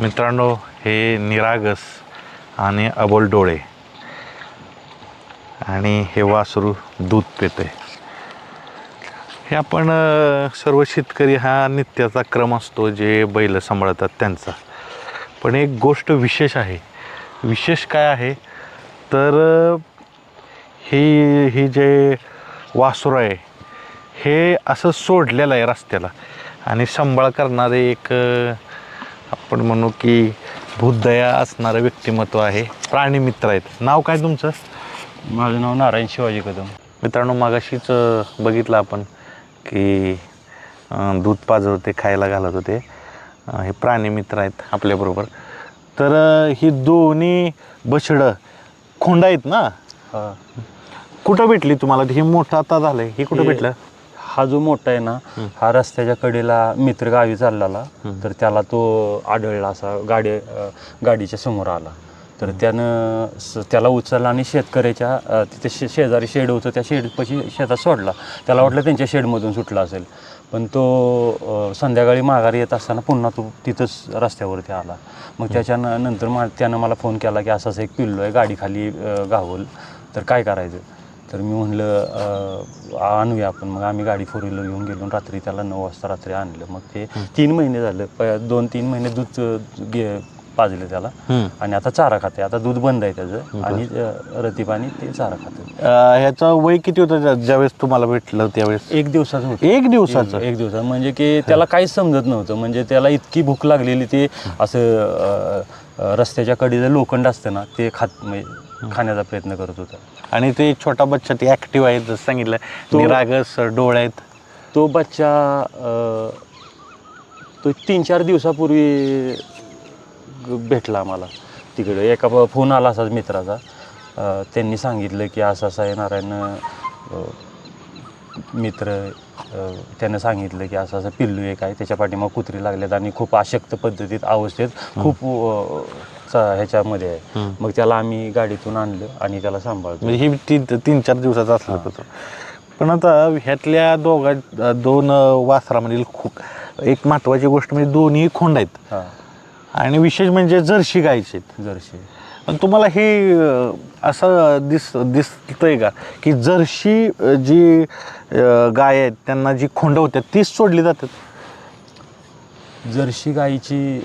मित्रांनो, हे निरागस आणि अबोल डोळे आणि हे वासरू दूध पिते. हे आपण सर्व शेतकरी हा नित्याचा क्रम असतो जे बैल सांभाळतात त्यांचा. पण एक गोष्ट विशेष आहे. विशेष काय आहे तर हे जे वासरू आहे हे असं सोडलेलं आहे रस्त्याला आणि सांभाळ करणारे एक आपण म्हणू की भूतदया असणारं व्यक्तिमत्व आहे. प्राणीमित्र आहेत. नाव काय तुमचं? माझं नाव नारायण शिवाजी कदम. मित्रांनो, मागाशीच बघितलं आपण की दूध पाजत होते, खायला घालत होते. हे प्राणीमित्र आहेत आपल्याबरोबर. तर ही दोन्ही बछडं खोंड आहेत ना? कुठं भेटली तुम्हाला? हे मोठं आता झालंय, हे कुठं भेटलं? हा जो मोठा आहे ना, हा रस्त्याच्या कडेला मित्र गावी चाललेला, तर त्याला तो आढळला. असा गाडीच्या समोर आला, तर त्यानं त्याला उचलला आणि शेतकऱ्याच्या तिथे शेजारी शेड होतं, त्या शेडपाशी शेतात सोडला. त्याला वाटलं त्यांच्या शेडमधून सुटला असेल, पण तो संध्याकाळी माघारी येत असताना पुन्हा तो तिथंच रस्त्यावरती आला. मग त्याच्यानंतर त्यानं मला फोन केला की असं एक पिल्लो आहे, गाडीखाली गावल, तर काय करायचं? तर मी म्हणलं आणूया आपण. मग आम्ही गाडी 4 व्हीलर घेऊन गेलो, रात्री त्याला 9 वाजता रात्री आणलं. मग ते 3 महिने झालं, 2-3 महिने दूध पाजलं त्याला आणि आता चारा खाते. आता दूध बंद आहे त्याचं आणि रतीपाणी ते चारा खाते. ह्याचं वय किती होतं ज्यावेळेस तुम्हाला भेटलं त्यावेळेस? 1 दिवसाचं होतं. 1 दिवसाचं? 1 दिवसाचं म्हणजे की त्याला काहीच समजत नव्हतं. म्हणजे त्याला इतकी भूक लागलेली, ते असं रस्त्याच्या कडेचं लोखंड असतं ना, ते म्हणजे खाण्याचा प्रयत्न करत होता. आणि ते छोटा बच्चा ते ॲक्टिव्ह आहे जसं सांगितलं, निरागस डोळे आहेत. तो बच्चा तो 3-4 दिवसापूर्वी भेटला आम्हाला तिकडे. एका फोन आला असाच मित्राचा. त्यांनी सांगितलं की असं असं आहे नारायण मित्र. त्यानं सांगितलं की असं असं पिल्लू एक आहे, त्याच्या पाठीमाग कुत्री लागल्यात आणि खूप अशक्त पद्धतीत अवस्थेत खूप ह्याच्यामध्ये आहे. मग त्याला आम्ही गाडीतून आणलं आणि त्याला सांभाळतो. म्हणजे ही 3-4 दिवसाचं असलं होतं. पण आता ह्यातल्या दोन वासरामधील खूप एक महत्त्वाची गोष्ट म्हणजे दोन्ही खोंड आहेत आणि विशेष म्हणजे जर्सी गायचे आहेत. जर्सी. पण तुम्हाला हे असं दिसतंय का की जर्सी जी गाय आहेत त्यांना जी खोंड होत्या तीच सोडली जातात? जर्सी गाईची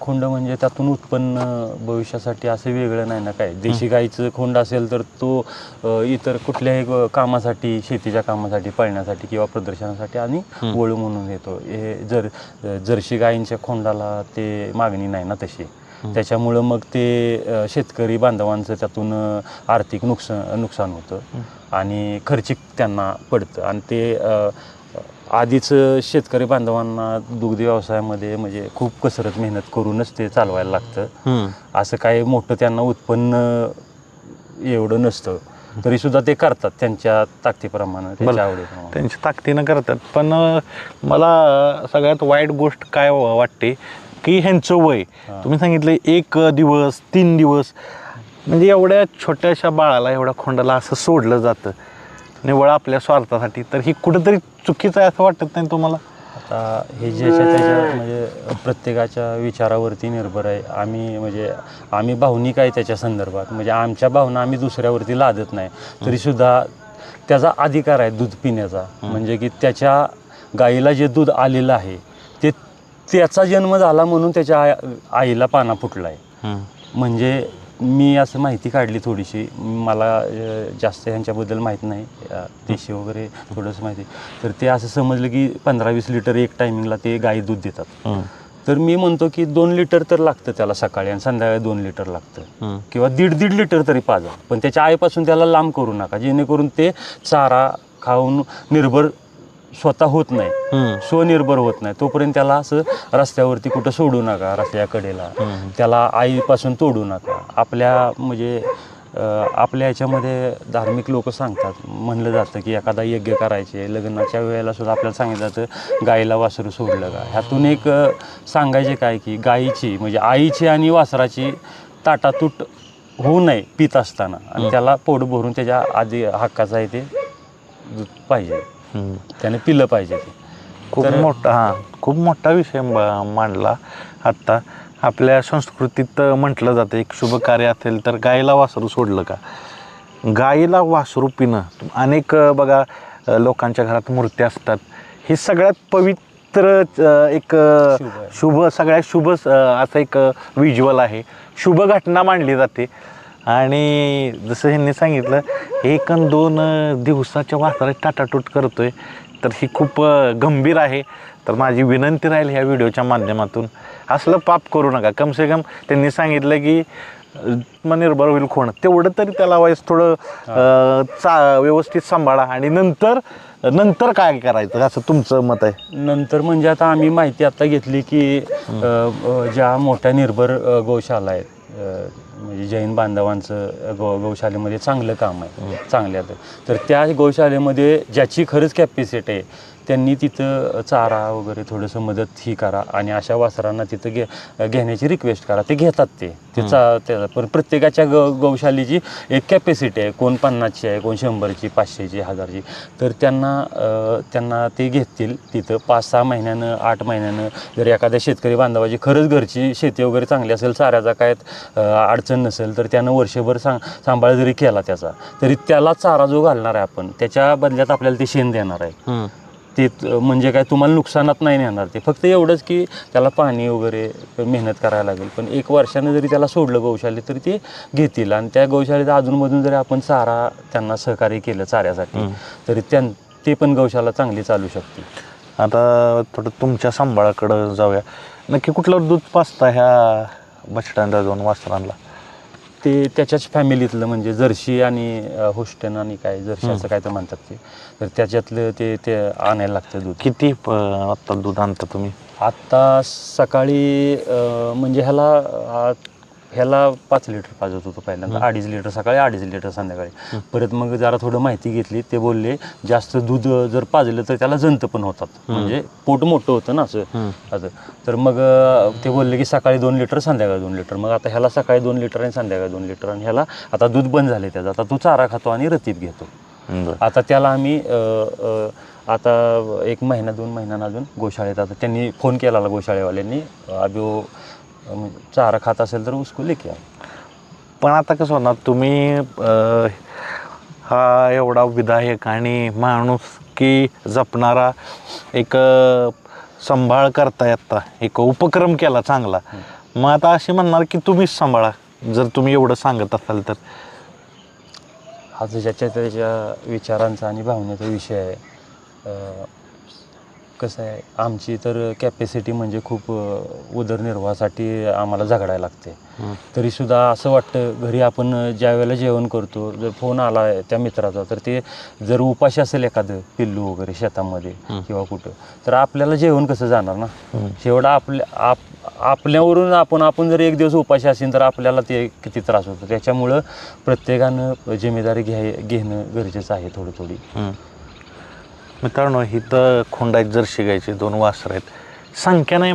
खोंड म्हणजे त्यातून उत्पन्न भविष्यासाठी असं वेगळं नाही ना काय. देशी गाईचं खोंड असेल तर तो इतर कुठल्याही कामासाठी, शेतीच्या कामासाठी, पळण्यासाठी किंवा प्रदर्शनासाठी आणि वळू म्हणून येतो. हे जर्सी गाईंच्या खोंडाला ते मागणी नाही ना तशी. त्याच्यामुळं मग ते शेतकरी बांधवांचं त्यातून आर्थिक नुकसान होतं आणि खर्चिक त्यांना पडतं. आणि ते आधीच शेतकरी बांधवांना दुग्ध व्यवसायामध्ये म्हणजे खूप कसरत मेहनत करूनच ते चालवायला लागतं. असं काही मोठं त्यांना उत्पन्न एवढं नसतं, तरी सुद्धा ते करतात त्यांच्या ताकदीप्रमाणे, त्यांच्या आवडीप्रमाणे. त्यांच्या ताकदीनं करतात. पण मला सगळ्यात वाईट गोष्ट काय वाटते की ह्यांचं वय तुम्ही सांगितलं 1 दिवस 3 दिवस, म्हणजे एवढ्या छोट्याशा बाळाला, एवढ्या खोंडाला असं सोडलं जातं निव्वळ आपल्या स्वार्थासाठी. तर ही कुठंतरी चुकीचं आहे असं वाटत नाही तुम्हाला? आता हे त्याच्या म्हणजे प्रत्येकाच्या विचारावरती निर्भर आहे. आम्ही भावनिक आहे त्याच्या संदर्भात. म्हणजे आमच्या भावना आम्ही दुसऱ्यावरती लादत नाही, तरीसुद्धा त्याचा अधिकार आहे दूध पिण्याचा. म्हणजे की त्याच्या गाईला जे दूध आलेलं आहे ते त्याचा जन्म झाला म्हणून त्याच्या आईला पाना फुटला आहे. म्हणजे मी असं माहिती काढली थोडीशी, मला जास्त ह्यांच्याबद्दल माहीत नाही, देशी वगैरे थोडंसं माहिती. तर ते असं समजलं की 15-20 लिटर एक टायमिंगला ते गाई दूध देतात. तर मी म्हणतो की 2 लिटर तर लागतं त्याला सकाळी आणि संध्याकाळी 2 लिटर लागतं, किंवा 1.5 लिटर तरी पाजा. पण त्याच्या आईपासून त्याला लांब करू नका, जेणेकरून ते चारा खाऊन निर्भर स्वतः होत नाही, स्वनिर्भर होत नाही. तोपर्यंत त्याला असं रस्त्यावरती कुठं सोडू नका, रस्त्याच्या कडेला. त्याला आईपासून तोडू नका. आपल्या ह्याच्यामध्ये धार्मिक लोक सांगतात, म्हणलं जातं की एखादा यज्ञ करायचे, लग्नाच्या वेळेला सुद्धा आपल्याला सांगितलं जातं गाईला वासरू सोडलं का. ह्यातून एक सांगायचे काय की गाईची म्हणजे आईची आणि वासराची ताटातूट होऊ नये पित असताना, आणि त्याला पोट भरून त्याच्या आधी हक्काचं आहे ते दूध पाहिजे, त्याने पिलं पाहिजे. ते खूप मोठा विषय मांडला आत्ता. आपल्या संस्कृतीत म्हटलं जातं एक शुभ कार्य असेल तर गाईला वासरू सोडलं का. गाईला वासरू पिणं अनेक बघा लोकांच्या घरात मूर्त्या असतात. हे सगळ्यात पवित्र एक शुभ सगळ्यात शुभ असं एक विज्युअल आहे, शुभ घटना मानली जाते. आणि जसं ह्यांनी सांगितलं 1 आणि 2 दिवसाच्या वासरात टाटाटूट करतोय, तर ही खूप गंभीर आहे. तर माझी विनंती राहील ह्या व्हिडिओच्या माध्यमातून असलं पाप करू नका. कम से कम त्यांनी सांगितलं की निर्भर होईल कोण, तेवढं तरी त्याला वयस थोडं व्यवस्थित सांभाळा आणि नंतर काय करायचं असं तुमचं मत आहे. नंतर म्हणजे आता आम्ही माहिती आता घेतली की ज्या मोठ्या निर्भर गौशाला आहेत, म्हणजे जैन बांधवांचं गौशालेमध्ये चांगलं काम आहे, चांगल्या तर त्या गौशालेमध्ये ज्याची खरंच कॅपॅसिटी आहे त्यांनी तिथं चारा वगैरे थोडंसं मदत ही करा आणि अशा वासरांना तिथं घेण्याची रिक्वेस्ट करा. ते घेतात पण प्रत्येकाच्या गौशालेची एक कॅपॅसिटी आहे, कोण 50ची आहे, कोण 100ची, 500ची, 1000ची. तर त्यांना ते घेतील तिथं 5-6 महिन्यानं 8 महिन्यानं. जर एखाद्या शेतकरी बांधवाची खरंच घरची शेती वगैरे चांगली असेल, चाऱ्याचा काय अडचण नसेल, तर त्यानं वर्षभर सांभाळ जरी केला त्याचा, तरी त्याला चारा जो घालणार आहे आपण त्याच्या बदल्यात आपल्याला ते शेण देणार आहे. ते म्हणजे काय तुम्हाला नुकसानात नाही नेणार. ते फक्त एवढंच की त्याला पाणी वगैरे मेहनत करायला लागेल. पण 1 वर्षानं जरी त्याला सोडलं गौशालेत तरी ते घेतील. आणि त्या गौशालेत अधूनमधून जरी आपण चारा त्यांना सहकार्य केलं चाऱ्यासाठी, तरी ते पण गौशाला चांगली चालू शकते. आता थोडं तुमच्या सांभाळाकडं जाऊया. नक्की कुठलं दूध पाजता ह्या बछड्यांच्या 2 वासरांना? ते त्याच्याच फॅमिलीतलं म्हणजे जर्सी आणि होस्टन आणि काय जर्सी असं काय तर म्हणतात ते, तर त्याच्यातलं ते आणायला लागतं दूध. किती आत्ता दूध आणता तुम्ही? आत्ता सकाळी म्हणजे ह्याला 5 लिटर पाजत होतो पहिल्यांदा, 2.5 लिटर सकाळी, 2.5 लिटर संध्याकाळी. परत मग जरा थोडं माहिती घेतली. ते बोलले जास्त दूध जर पाजलं तर त्याला जंत पण होतात, म्हणजे पोट मोठं होतं ना असं. तर मग ते बोलले की सकाळी 2 लिटर संध्याकाळी 2 लिटर. मग आता ह्याला सकाळी 2 लिटर आणि संध्याकाळी 2 लिटर. आणि ह्याला आता दूध बंद झाले त्याचं, आता तो चारा खातो आणि रतीब घेतो. आता त्याला आम्ही आता 1 महिना 2 महिन्यानं अजून गोशाळेत, आता त्यांनी फोन केला गोशाळेवाल्यांनी, अभि चारा खात असेल तर उसको लेके. पण आता कसं होणार, तुम्ही हा एवढा विधायक आणि माणूस की जपणारा एक सांभाळ करता येता एक उपक्रम केला चांगला. मग आता असे म्हणणार की तुम्हीच सांभाळा जर तुम्ही एवढं सांगत असाल तर? हा त्याच्या विचारांचा आणि भावनेचा विषय आहे. कसं आहे, आमची तर कॅपॅसिटी म्हणजे खूप उदरनिर्वाहासाठी आम्हाला झगडायला लागते. तरीसुद्धा असं वाटतं घरी आपण ज्या वेळेला जेवण करतो, जर फोन आला आहे त्या मित्राचा, तर ते जर उपाशी असेल एखादं पिल्लू वगैरे शेतामध्ये किंवा कुठं, तर आपल्याला जेवण कसं जाणार ना. शेवटा आपल्यावरून आपण जर 1 दिवस उपाशी असेल तर आपल्याला ते किती त्रास होतो. त्याच्यामुळं प्रत्येकानं जिम्मेदारी घेणं गरजेचं आहे थोडी. मित्रांनो, ही तर खोंडाईत जर्सी गायची 2 वासरं आहेत. संख्या नाही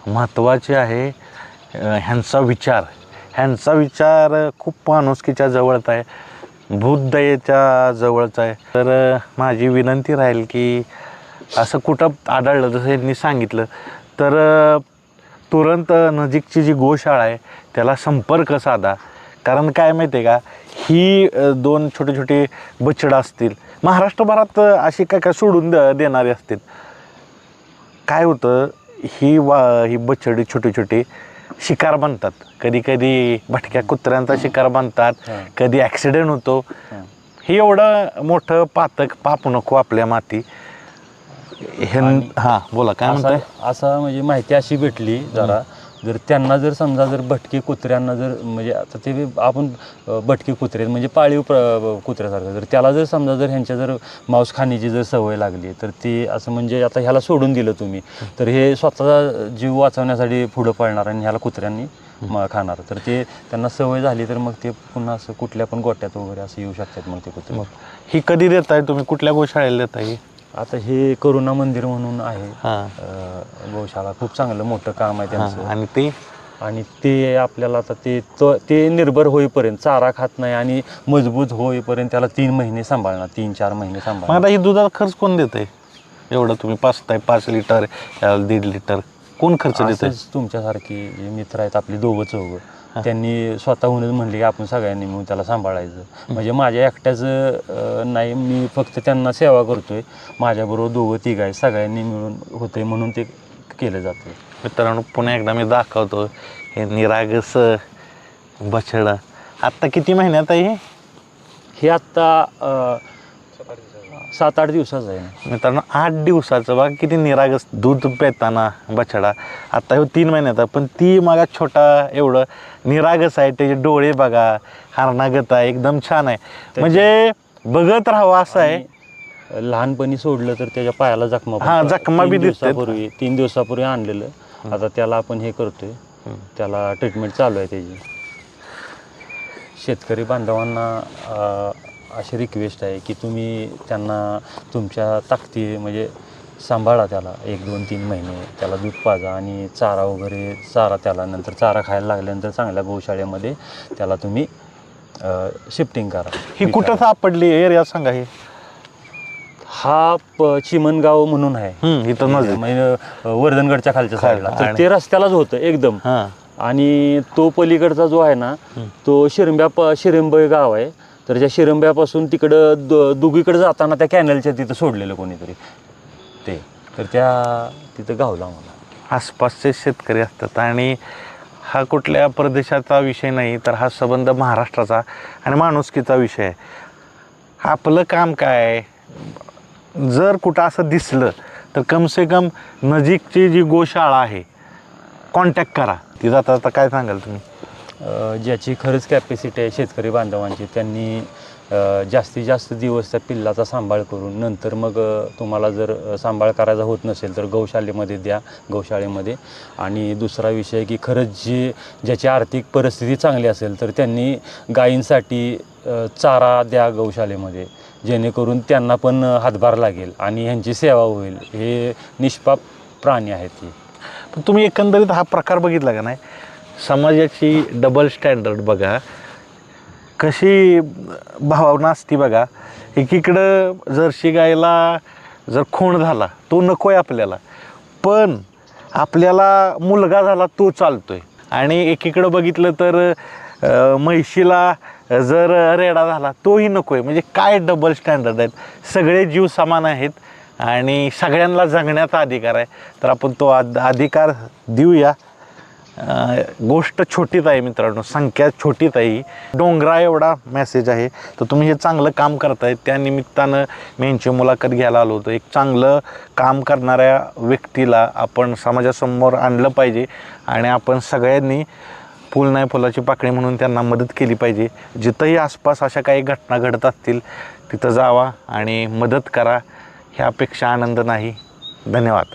महत्त्वाची आहे ह्यांचा विचार खूप माणुसकीच्या जवळचा आहे, भूतदयेच्या जवळचा आहे. तर माझी विनंती राहील की असं कुठं आढळलं जसं यांनी सांगितलं तर तुरंत नजीकची जी गोशाळा आहे त्याला संपर्क साधा. कारण काय माहिती आहे का, ही 2 छोटे बछडं असतील, महाराष्ट्रभरात अशी काय सोडून देणारे असतील. काय होतं, ही बछडी छोटी शिकार बनतात, कधी भटक्या कुत्र्यांचा शिकार बनतात, कधी ॲक्सिडेंट होतो. हे एवढं मोठं पातक पाप नको आपल्या माती. हां बोला, काय म्हणताय? असं म्हणजे माहिती अशी भेटली जरा, जर त्यांना जर समजा जर भटके कुत्र्यांना जर म्हणजे आता ते आपण भटके कुत्रे म्हणजे पाळीव कुत्र्यासारखं, जर त्याला जर समजा जर ह्यांच्या जर मांस खाण्याची जर सवय लागली, तर ते असं म्हणजे आता ह्याला सोडून दिलं तुम्ही, तर हे स्वतःचा जीव वाचवण्यासाठी पुढं पळणार आणि ह्याला कुत्र्यांनी खाणार. तर ते त्यांना सवय झाली तर मग ते पुन्हा असं कुठल्या पण गोट्यात वगैरे असं येऊ शकतात मग ते कुत्रे. ही कधी देताय तुम्ही, कुठल्या गोशाळेला देताय? आता हे करुणा मंदिर म्हणून आहे गौशाला, खूप चांगलं मोठं काम आहे त्यांचं. आणि ते आपल्याला आता ते निर्भर होईपर्यंत, चारा खात नाही आणि मजबूत होईपर्यंत त्याला 3 महिने सांभाळणार, 3-4 महिने सांभाळणार. आता ही दुधाचा खर्च कोण देत आहे एवढं? तुम्ही पाजताय 5 लिटर 1.5 लिटर, कोण खर्च देतं? असंच तुमच्यासारखी जे मित्र आहेत आपली दोघं चौघं, त्यांनी स्वतःहूनच म्हणले की आपण सगळ्यांनी मिळून त्याला सांभाळायचं. म्हणजे माझ्या एकट्याचं नाही, मी फक्त त्यांना सेवा करतोय, माझ्याबरोबर दोघं तिघं आहे, सगळ्यांनी मिळून होते म्हणून ते केलं जातं. मित्रांनो, पुन्हा एकदा मी दाखवतो हे निरागस बछडा. आत्ता किती महिन्यात आहे हे? हे आत्ता 7-8 दिवसाचं आहे. मित्रांनो, 8 दिवसाचं बघा किती निरागस दूध पेताना बछडा. आता हे 3 महिन्याचा, पण ती मागा छोटा एवढं निरागस आहे. त्याचे डोळे बघा, हरणागत आहे, एकदम छान आहे. म्हणजे बघत राहावं असं आहे. लहानपणी सोडलं तर त्याच्या पायाला जखमा हा, जखमा बी दिसतात. 3 दिवसापूर्वी आणलेलं. आता त्याला आपण हे करतोय, त्याला ट्रीटमेंट चालू आहे त्याची. शेतकरी बांधवांना अशी रिक्वेस्ट आहे की तुम्ही त्यांना तुमच्या ताकदी म्हणजे सांभाळा, त्याला 1-2-3 महिने त्याला दूध पाजा आणि चारा वगैरे चारा त्याला. नंतर चारा खायला लागल्यानंतर चांगल्या गौशाळेमध्ये त्याला तुम्ही शिफ्टिंग करा. ही कुठं सापडली एरिया सांगा? हे हा चिमणगाव म्हणून आहे इथं नजर म्हणजे वर्धनगडच्या खालच्या साईडला. तर आणि- ते रस्त्यालाच होतं एकदम. हां. आणि तो पलीकडचा जो आहे ना, तो शिरंबे गाव आहे. तर त्या शिरंब्यापासून तिकडं दुगीकडे जाताना त्या कॅनलच्या तिथं सोडलेलं कोणीतरी ते. तर त्या तिथं गावला मला. आसपासचे शेतकरी असतात आणि हा कुठल्या प्रदेशाचा विषय नाही, तर हा संबंध महाराष्ट्राचा आणि माणुसकीचा विषय आहे. आपलं काम काय आहे, जर कुठं असं दिसलं तर कमसे कम नजीकची जी गोशाळा आहे कॉन्टॅक्ट करा. ती जाता जाता काय सांगाल तुम्ही? ज्याची खरंच कॅपॅसिटी आहे शेतकरी बांधवांची, त्यांनी जास्तीत जास्त दिवस त्या पिल्लाचा सांभाळ करून नंतर मग तुम्हाला जर सांभाळ करायचा होत नसेल तर गौशालेमध्ये द्या, गौशाळेमध्ये. आणि दुसरा विषय की खरंच ज्याची आर्थिक परिस्थिती चांगली असेल तर त्यांनी गायींसाठी चारा द्या गौशालेमध्ये, जेणेकरून त्यांना पण हातभार लागेल आणि ह्यांची सेवा होईल. हे निष्पाप प्राणी आहेत ते. पण तुम्ही एकंदरीत हा प्रकार बघितला का नाही? समाजाची डबल स्टँडर्ड बघा, कशी भावना असती बघा. एकीकडं जर्सी गायला जर खूण झाला तो नको आहे आपल्याला, पण आपल्याला मुलगा झाला तो चालतोय. आणि एकीकडं बघितलं तर म्हैशीला जर रेडा झाला तोही नको आहे. म्हणजे काय डबल स्टँडर्ड आहेत. सगळे जीव समान आहेत आणि सगळ्यांना जगण्याचा अधिकार आहे. तर आपण तो अधिकार देऊया. गोष्ट छोटीच आहे मित्रांनो, संख्या छोटीच आहे. डोंगरा एवढा मेसेज आहे. तर तुम्ही हे चांगलं काम करताय, त्या निमित्तानं मी यांची मुलाखत घ्यायला आलो होतो. एक चांगलं काम करणाऱ्या व्यक्तीला आपण समाजासमोर आणलं पाहिजे आणि आपण सगळ्यांनी फुल नाही फुलाची पाकळी म्हणून त्यांना मदत केली पाहिजे. जिथंही आसपास अशा काही घटना घडत असतील तिथं जावा आणि मदत करा. ह्यापेक्षा आनंद नाही. धन्यवाद.